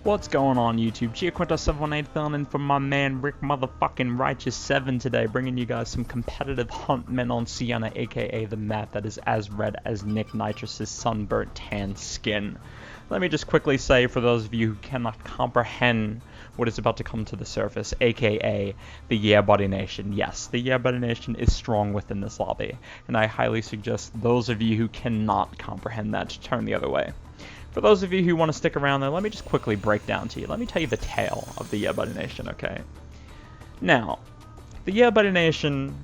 What's going on YouTube? Giaquinto718 filling in for my man Rick motherfucking Righteous 7 today, bringing you guys some competitive huntmen on Sienna, aka the map that is as red as Nick Nitrous' sunburnt tan skin. Let me just quickly say, for those of you who cannot comprehend what is about to come to the surface, aka the Yeah Buddy Nation. Yes, the Yeah Buddy Nation is strong within this lobby, and I highly suggest those of you who cannot comprehend that to turn the other way. For those of you who want to stick around there, let me just quickly break down to you. Let me tell you the tale of the Yeah Buddy Nation, okay? Now, the Yeah Buddy Nation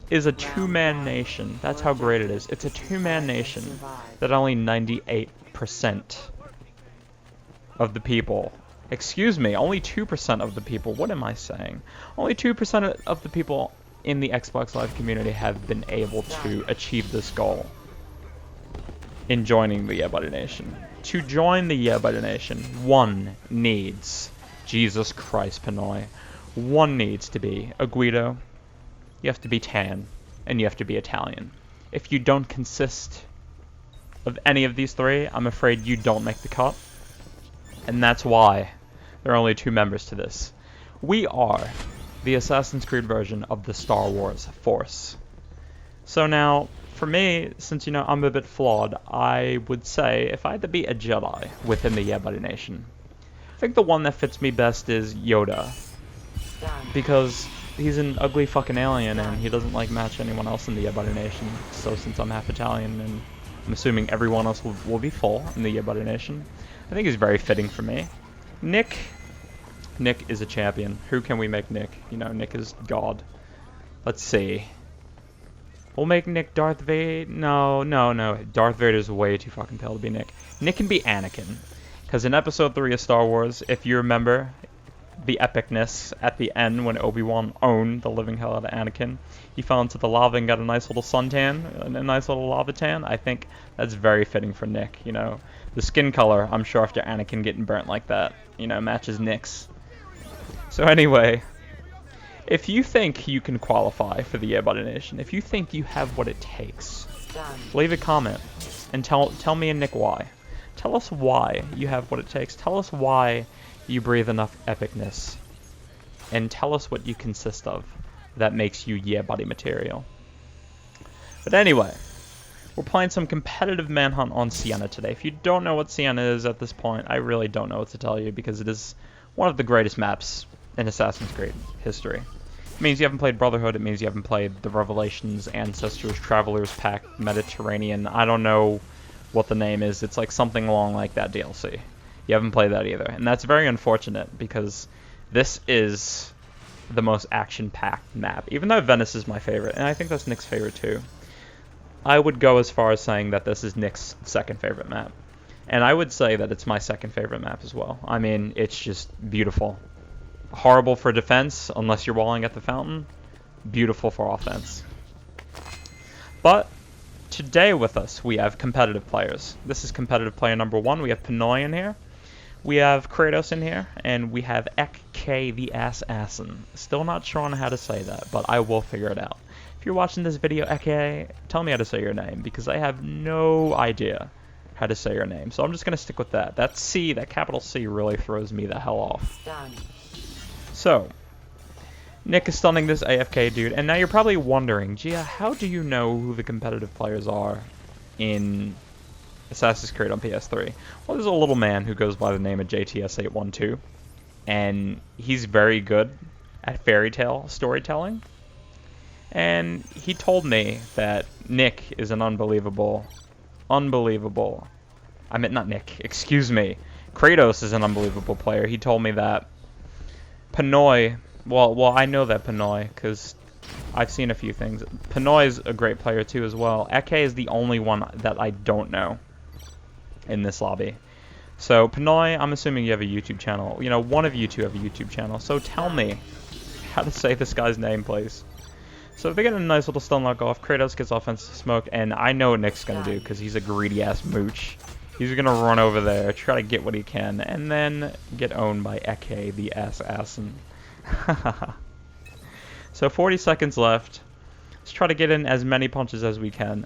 is a two-man nation. That's how great it is. It's a two-man nation that only 98% of the people, excuse me, only 2% of the people, what am I saying? Only 2% of the people in the Xbox Live community have been able to achieve this goal in joining the Yeah Buddy Nation. To join the Yeah Buddy Nation, one needs, Jesus Christ, Pinoy, one needs to be a Guido, you have to be tan, and you have to be Italian. If you don't consist of any of these three, I'm afraid you don't make the cut, and that's why there are only two members to this. We are the Assassin's Creed version of the Star Wars Force. So now, for me, since, you know, I'm a bit flawed, I would say if I had to be a Jedi within the Yeah Buddy Nation, I think the one that fits me best is Yoda. Because he's an ugly fucking alien and he doesn't like match anyone else in the Yeah Buddy Nation. So since I'm half Italian and I'm assuming everyone else will be full in the Yeah Buddy Nation, I think he's very fitting for me. Nick is a champion. Who can we make Nick? You know, Nick is God. Let's see. We'll make Nick Darth Vader. No. Darth Vader's way too fucking pale to be Nick. Nick can be Anakin. Because in Episode 3 of Star Wars, if you remember the epicness at the end when Obi-Wan owned the living hell out of Anakin, he fell into the lava and got a nice little suntan, a nice little lava tan. I think that's very fitting for Nick, you know. The skin color, I'm sure after Anakin getting burnt like that, you know, matches Nick's. So anyway, if you think you can qualify for the Yeah Buddy Nation, if you think you have what it takes, leave a comment and tell me and Nick why. Tell us why you have what it takes. Tell us why you breathe enough epicness. And tell us what you consist of that makes you Yeah Buddy material. But anyway, we're playing some competitive manhunt on Sienna today. If you don't know what Sienna is at this point, I really don't know what to tell you because it is one of the greatest maps in Assassin's Creed history. It means you haven't played Brotherhood, it means you haven't played the Revelations, Ancestors, Travelers Pack, Mediterranean, I don't know what the name is, it's like something along like that DLC. You haven't played that either, and that's very unfortunate because this is the most action-packed map, even though Venice is my favorite, and I think that's Nick's favorite too. I would go as far as saying that this is Nick's second favorite map, and I would say that it's my second favorite map as well. I mean, it's just beautiful. Horrible for defense, unless you're walling at the fountain. Beautiful for offense. But today with us, we have competitive players. This is competitive player number 1. We have Pinoy in here. We have Kratos in here. And we have Ek the Assassin. Still not sure on how to say that, but I will figure it out. If you're watching this video, Ek, tell me how to say your name, because I have no idea how to say your name. So I'm just going to stick with that. That C, that capital C, really throws me the hell off. Done. So, Nick is stunning this AFK dude, and now you're probably wondering, Gia, how do you know who the competitive players are in Assassin's Creed on PS3? Well, there's a little man who goes by the name of JTS812, and he's very good at fairy tale storytelling, and he told me that Nick is an unbelievable, I meant not Nick, excuse me, Kratos is an unbelievable player. He told me that Pinoy, well, I know that Pinoy, because I've seen a few things. Pinoy is a great player too as well. Eke is the only one that I don't know in this lobby. So, Pinoy, I'm assuming you have a YouTube channel. You know, one of you two have a YouTube channel. So tell me how to say this guy's name, please. So they get a nice little stun lock off. Kratos gets offensive smoke, and I know what Nick's going to do, because he's a greedy-ass mooch. He's going to run over there, try to get what he can, and then get owned by Ek the Assassin. So 40 seconds left. Let's try to get in as many punches as we can.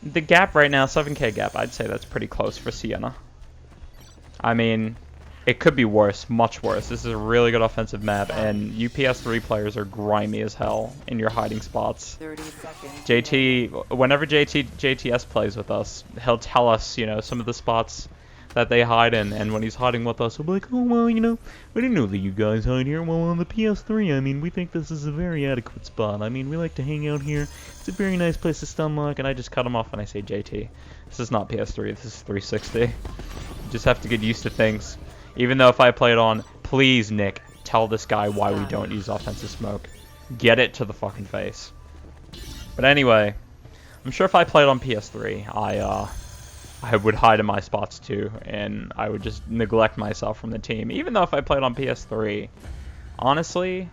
The gap right now, 7k gap, I'd say that's pretty close for Sienna. I mean, It could be worse, much worse. This is a really good offensive map, and you PS3 players are grimy as hell in your hiding spots. 30 seconds. JT, whenever JTS plays with us, he'll tell us, you know, some of the spots that they hide in, and when he's hiding with us, he'll be like, oh, well, you know, we didn't know that you guys hide here. Well, on the PS3, I mean, we think this is a very adequate spot. I mean, we like to hang out here. It's a very nice place to stun lock, and I just cut him off when I say JT. This is not PS3, this is 360. You just have to get used to things. Even though if I play it on, please, Nick, tell this guy why we don't use offensive smoke. Get it to the fucking face. But anyway, I'm sure if I played on PS3, I would hide in my spots too, and I would just neglect myself from the team. Even though if I played on PS3, honestly,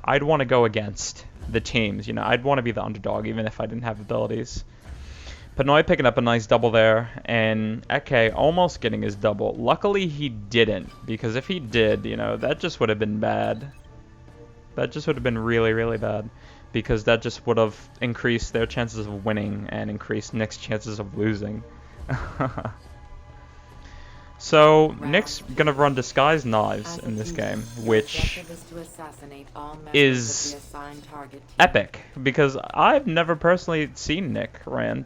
I'd want to go against the teams. You know, I'd want to be the underdog, even if I didn't have abilities. Panoy picking up a nice double there, and Eke almost getting his double. Luckily, he didn't, because if he did, you know, that just would have been bad. That just would have been really, really bad, because that just would have increased their chances of winning and increased Nick's chances of losing. So, Nick's gonna run Disguise Knives in this game, which is epic, because I've never personally seen Nick run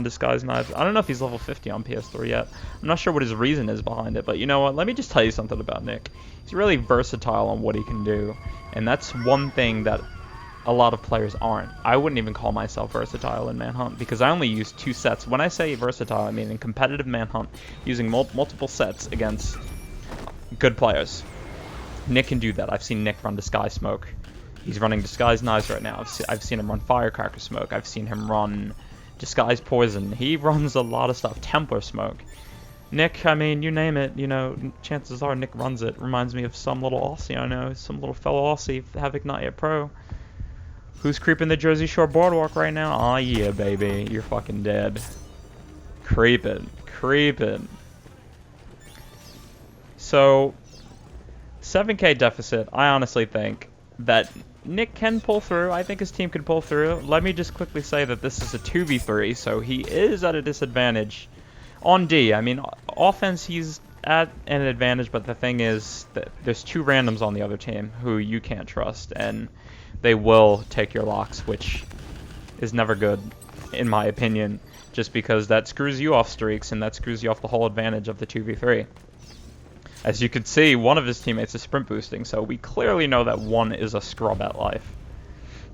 Disguise Knives. I don't know if he's level 50 on PS3 yet. I'm not sure what his reason is behind it, but you know what? Let me just tell you something about Nick. He's really versatile on what he can do, and that's one thing that a lot of players aren't. I wouldn't even call myself versatile in Manhunt, because I only use 2 sets. When I say versatile, I mean in competitive Manhunt, using multiple sets against good players. Nick can do that. I've seen Nick run Disguise Smoke. He's running Disguise Knives right now. I've seen him run Firecracker Smoke. I've seen him run Disguise Poison. He runs a lot of stuff. Templar Smoke. Nick, I mean, you name it, you know, chances are Nick runs it. Reminds me of some little Aussie I know, some little fellow Aussie, Havoc Not Yet Pro. Who's creeping the Jersey Shore Boardwalk right now? Aw, yeah, baby. You're fucking dead. Creeping. Creeping. So, 7k deficit. I honestly think that Nick can pull through. I think his team can pull through. Let me just quickly say that this is a 2v3, so he is at a disadvantage on D. I mean, offense, he's at an advantage, but the thing is that there's 2 randoms on the other team who you can't trust, and they will take your locks, which is never good, in my opinion, just because that screws you off streaks, and that screws you off the whole advantage of the 2v3. As you can see, one of his teammates is sprint boosting, so we clearly know that one is a scrub at life.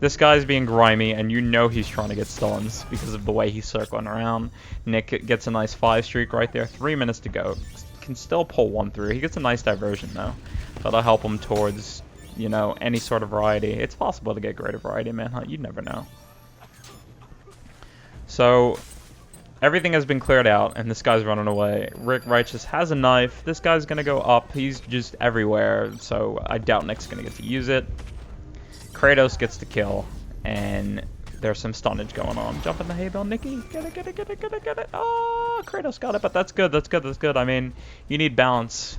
This guy's being grimy, and you know he's trying to get stuns because of the way he's circling around. Nick gets a nice 5 streak right there, 3 minutes to go. Can still pull 1 through. He gets a nice diversion, though. That'll help him towards, you know, any sort of variety. It's possible to get greater variety in Manhunt. You never know. So, everything has been cleared out, and this guy's running away. Rick Righteous has a knife. This guy's going to go up. He's just everywhere, so I doubt Nick's going to get to use it. Kratos gets the kill, and there's some stunnage going on. Jump in the hay bale, Nicky. Get it, get it, get it, get it, get it. Oh, Kratos got it, but that's good, that's good, that's good. I mean, you need balance.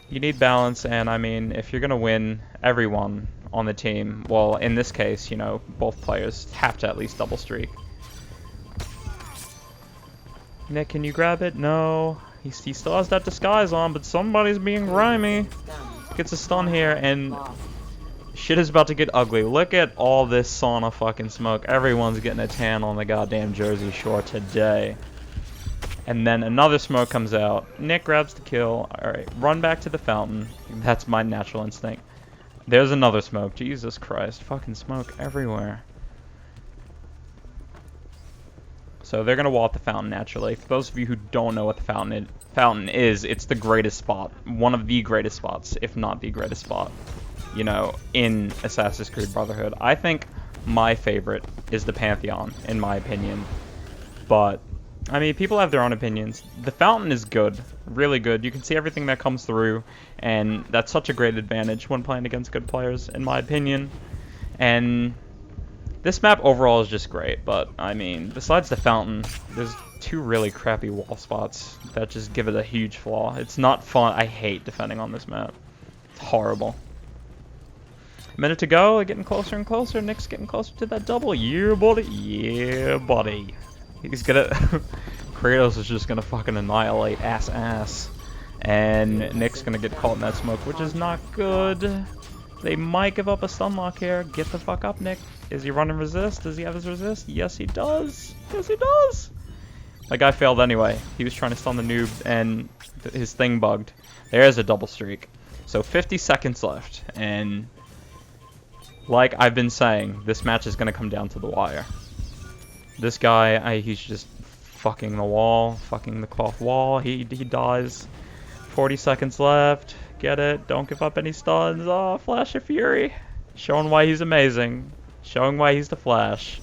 You need balance, and I mean, if you're going to win, everyone on the team, well, in this case, you know, both players have to at least double streak. Nick, can you grab it? No. He still has that disguise on, but somebody's being grimy. Gets a stun here, and shit is about to get ugly. Look at all this sauna fucking smoke. Everyone's getting a tan on the goddamn Jersey Shore today. And then another smoke comes out. Nick grabs the kill. Alright, run back to the fountain. That's my natural instinct. There's another smoke. Jesus Christ. Fucking smoke everywhere. So they're going to wall at the fountain naturally. For those of you who don't know what the fountain is, it's the greatest spot. One of the greatest spots, if not the greatest spot, you know, in Assassin's Creed Brotherhood. I think my favorite is the Pantheon, in my opinion. But, I mean, people have their own opinions. The fountain is good, really good. You can see everything that comes through, and that's such a great advantage when playing against good players, in my opinion. And this map overall is just great, but, I mean, besides the fountain, there's 2 really crappy wall spots that just give it a huge flaw. It's not fun. I hate defending on this map. It's horrible. A minute to go, getting closer and closer. Nick's getting closer to that double. Yeah, buddy. Yeah, buddy. He's gonna Kratos is just gonna fucking annihilate ass. And Nick's gonna get caught in that smoke, which is not good. They might give up a stun lock here. Get the fuck up, Nick. Is he running resist? Does he have his resist? Yes, he does. Yes, he does. That guy failed anyway. He was trying to stun the noob, and his thing bugged. There's a double streak. So 50 seconds left, and like I've been saying, this match is going to come down to the wire. This guy, he's just fucking the wall, fucking the cloth wall. He dies. 40 seconds left. Get it? Don't give up any stuns. Oh, Flash of Fury. Showing why he's amazing. Showing why he's the Flash.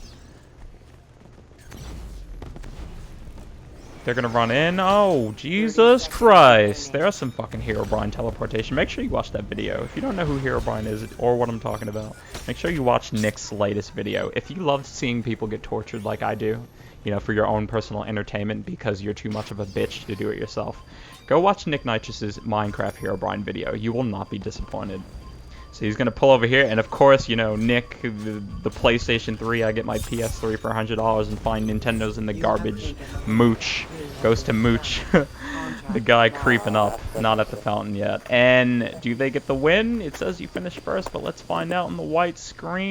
They're gonna run in. Oh, Jesus Christ. There's some fucking Herobrine teleportation. Make sure you watch that video. If you don't know who Herobrine is or what I'm talking about, make sure you watch Nick's latest video. If you love seeing people get tortured like I do, you know, for your own personal entertainment because you're too much of a bitch to do it yourself, go watch Nick Nitrous' Minecraft Herobrine video. You will not be disappointed. So he's going to pull over here, and of course, you know, Nick, the PlayStation 3, I get my PS3 for $100 and find Nintendo's in the garbage. Mooch. Goes to Mooch. The guy creeping up. Not at the fountain yet. And do they get the win? It says you finished first, but let's find out on the white screen.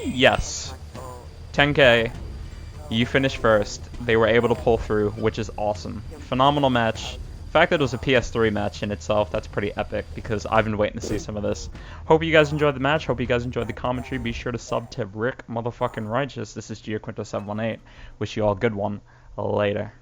Yes. 10K. You finished first. They were able to pull through, which is awesome. Phenomenal match. The fact that it was a PS3 match in itself, that's pretty epic, because I've been waiting to see some of this. Hope you guys enjoyed the match. Hope you guys enjoyed the commentary. Be sure to sub to Rick motherfucking Righteous. This is Giaquinto718. Wish you all a good one. Later.